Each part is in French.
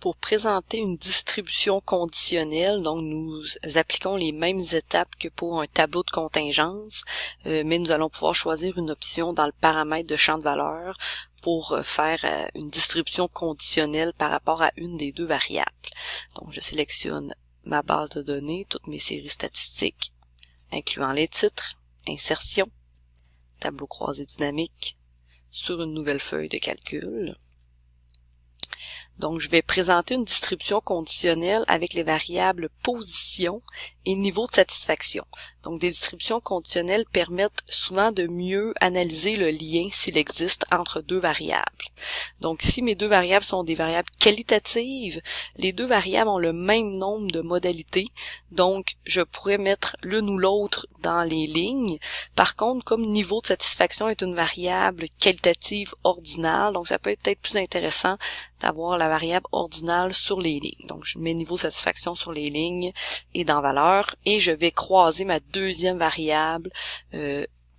pour présenter une distribution conditionnelle. Donc, nous appliquons les mêmes étapes que pour un tableau de contingence, mais nous allons pouvoir choisir une option dans le paramètre de champ de valeur pour faire une distribution conditionnelle par rapport à une des deux variables. Donc, je sélectionne ma base de données, toutes mes séries statistiques, incluant les titres, insertion, tableau croisé dynamique, sur une nouvelle feuille de calcul. Donc, je vais présenter une distribution conditionnelle avec les variables position et niveau de satisfaction. Donc, des distributions conditionnelles permettent souvent de mieux analyser le lien s'il existe entre deux variables. Donc, si mes deux variables sont des variables qualitatives, les deux variables ont le même nombre de modalités. Donc, je pourrais mettre l'une ou l'autre dans les lignes. Par contre, comme niveau de satisfaction est une variable qualitative ordinale, donc ça peut être peut-être plus intéressant d'avoir la variable ordinale sur les lignes. Donc, je mets niveau de satisfaction sur les lignes et dans valeur, et je vais croiser ma deuxième variable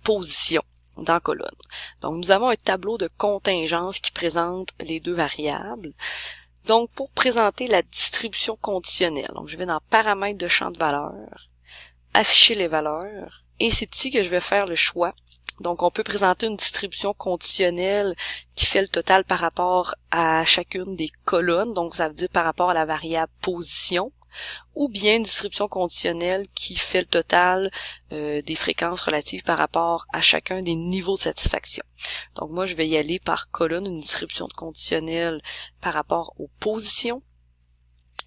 position dans colonne. Donc, nous avons un tableau de contingence qui présente les deux variables. Donc, pour présenter la distribution conditionnelle, donc je vais dans paramètres de champ de valeur, afficher les valeurs, et c'est ici que je vais faire le choix. Donc, on peut présenter une distribution conditionnelle qui fait le total par rapport à chacune des colonnes, donc ça veut dire par rapport à la variable position, ou bien une distribution conditionnelle qui fait le total des fréquences relatives par rapport à chacun des niveaux de satisfaction. Donc, moi, je vais y aller par colonne, une distribution conditionnelle par rapport aux positions.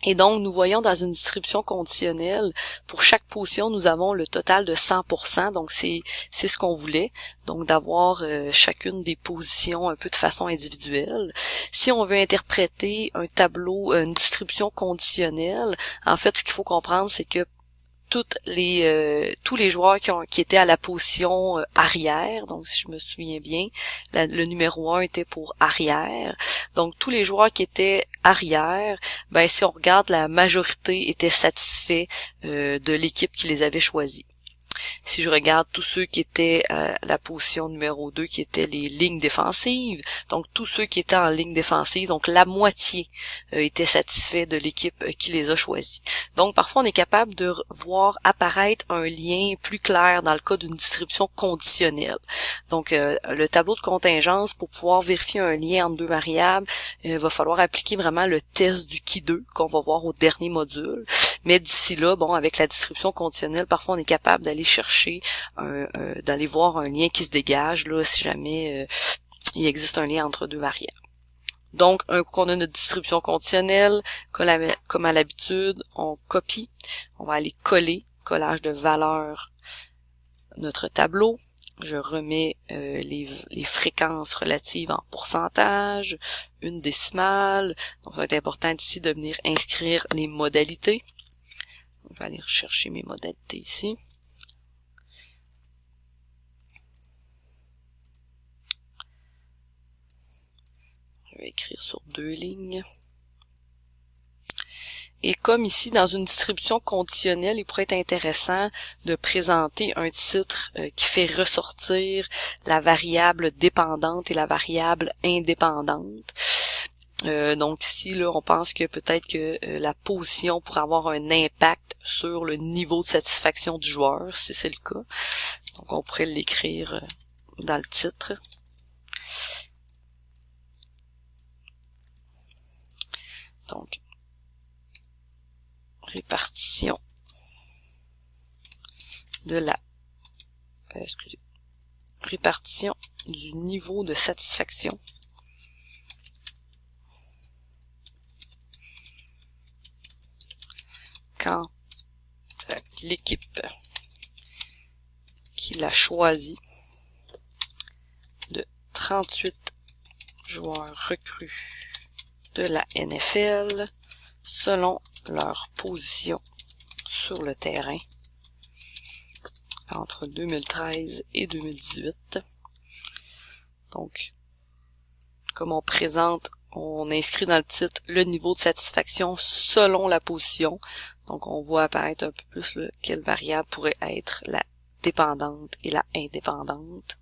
Et donc, nous voyons dans une distribution conditionnelle, pour chaque position, nous avons le total de 100%, donc c'est ce qu'on voulait, donc d'avoir chacune des positions un peu de façon individuelle. Si on veut interpréter un tableau, une distribution conditionnelle, en fait, ce qu'il faut comprendre, c'est que tous les joueurs qui étaient à la position arrière, donc si je me souviens bien, le numéro 1 était pour arrière. Donc tous les joueurs qui étaient arrière, ben si on regarde, la majorité était satisfait de l'équipe qui les avait choisis. Si je regarde tous ceux qui étaient à la position numéro 2, qui étaient les lignes défensives, donc tous ceux qui étaient en ligne défensive, donc la moitié étaient satisfaits de l'équipe qui les a choisis. Donc parfois on est capable de voir apparaître un lien plus clair dans le cas d'une distribution conditionnelle. Donc le tableau de contingence, pour pouvoir vérifier un lien entre deux variables, va falloir appliquer vraiment le test du qui 2 qu'on va voir au dernier module. Mais d'ici là, bon, avec la distribution conditionnelle, parfois on est capable d'aller chercher, d'aller voir un lien qui se dégage, là, si jamais il existe un lien entre deux variables. Donc, un coup qu'on a notre distribution conditionnelle, comme à l'habitude, on copie, on va aller coller, collage de valeurs, notre tableau. Je remets les fréquences relatives en pourcentage, une décimale. Donc, ça va être important ici de venir inscrire les modalités. Je vais aller rechercher mes modalités ici. Je vais écrire sur 2 lignes. Et comme ici, dans une distribution conditionnelle, il pourrait être intéressant de présenter un titre qui fait ressortir la variable dépendante et la variable indépendante. Donc ici, là, on pense que peut-être que la position pourrait avoir un impact sur le niveau de satisfaction du joueur, si c'est le cas. Donc on pourrait l'écrire dans le titre. Donc, répartition de la répartition du niveau de satisfaction quand l'équipe qui l'a choisi de 38 joueurs recrues de la NFL selon leur position sur le terrain entre 2013 et 2018. Donc, comme on inscrit dans le titre le niveau de satisfaction selon la position. Donc, on voit apparaître un peu plus quelle variable pourrait être la dépendante et la indépendante.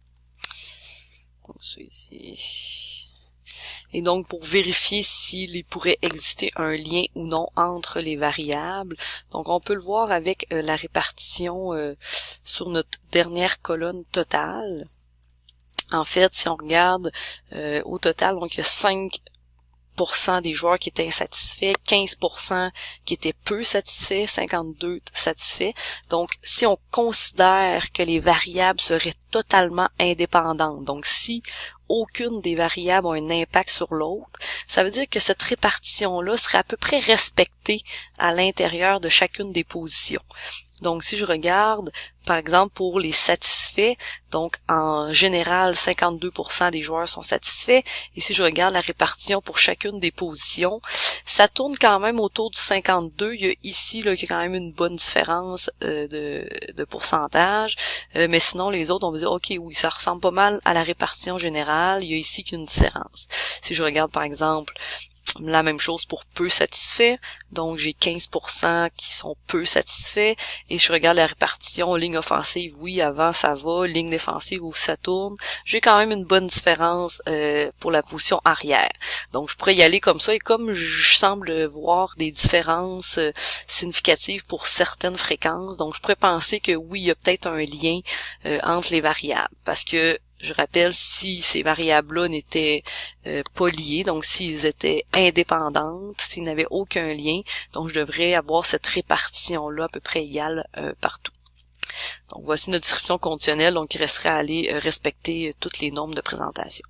Donc, ça ici. Et donc, pour vérifier s'il pourrait exister un lien ou non entre les variables, donc on peut le voir avec la répartition sur notre dernière colonne totale. En fait, si on regarde au total, donc il y a 5% des joueurs qui étaient insatisfaits, 15% qui étaient peu satisfaits, 52 satisfaits. Donc, si on considère que les variables seraient totalement indépendantes, donc si aucune des variables a un impact sur l'autre, ça veut dire que cette répartition-là serait à peu près respectée à l'intérieur de chacune des positions. Donc, si je regarde, par exemple, pour les satisfaits, donc en général, 52% des joueurs sont satisfaits. Et si je regarde la répartition pour chacune des positions, ça tourne quand même autour du 52. Il y a ici, là, il y a quand même une bonne différence de pourcentage. Mais sinon, les autres, on va dire, OK, oui, ça ressemble pas mal à la répartition générale. Il y a ici qu'une différence. Si je regarde, par exemple, la même chose pour peu satisfaits, donc j'ai 15% qui sont peu satisfaits, et je regarde la répartition, ligne offensive, oui, avant ça va, ligne défensive où ça tourne, j'ai quand même une bonne différence pour la position arrière. Donc je pourrais y aller comme ça, et comme je semble voir des différences significatives pour certaines fréquences, donc je pourrais penser que oui, il y a peut-être un lien entre les variables, parce que je rappelle, si ces variables-là n'étaient pas liées, donc s'ils étaient indépendantes, s'ils n'avaient aucun lien, donc je devrais avoir cette répartition-là à peu près égale partout. Donc voici notre description conditionnelle, donc il resterait à aller respecter toutes les normes de présentation.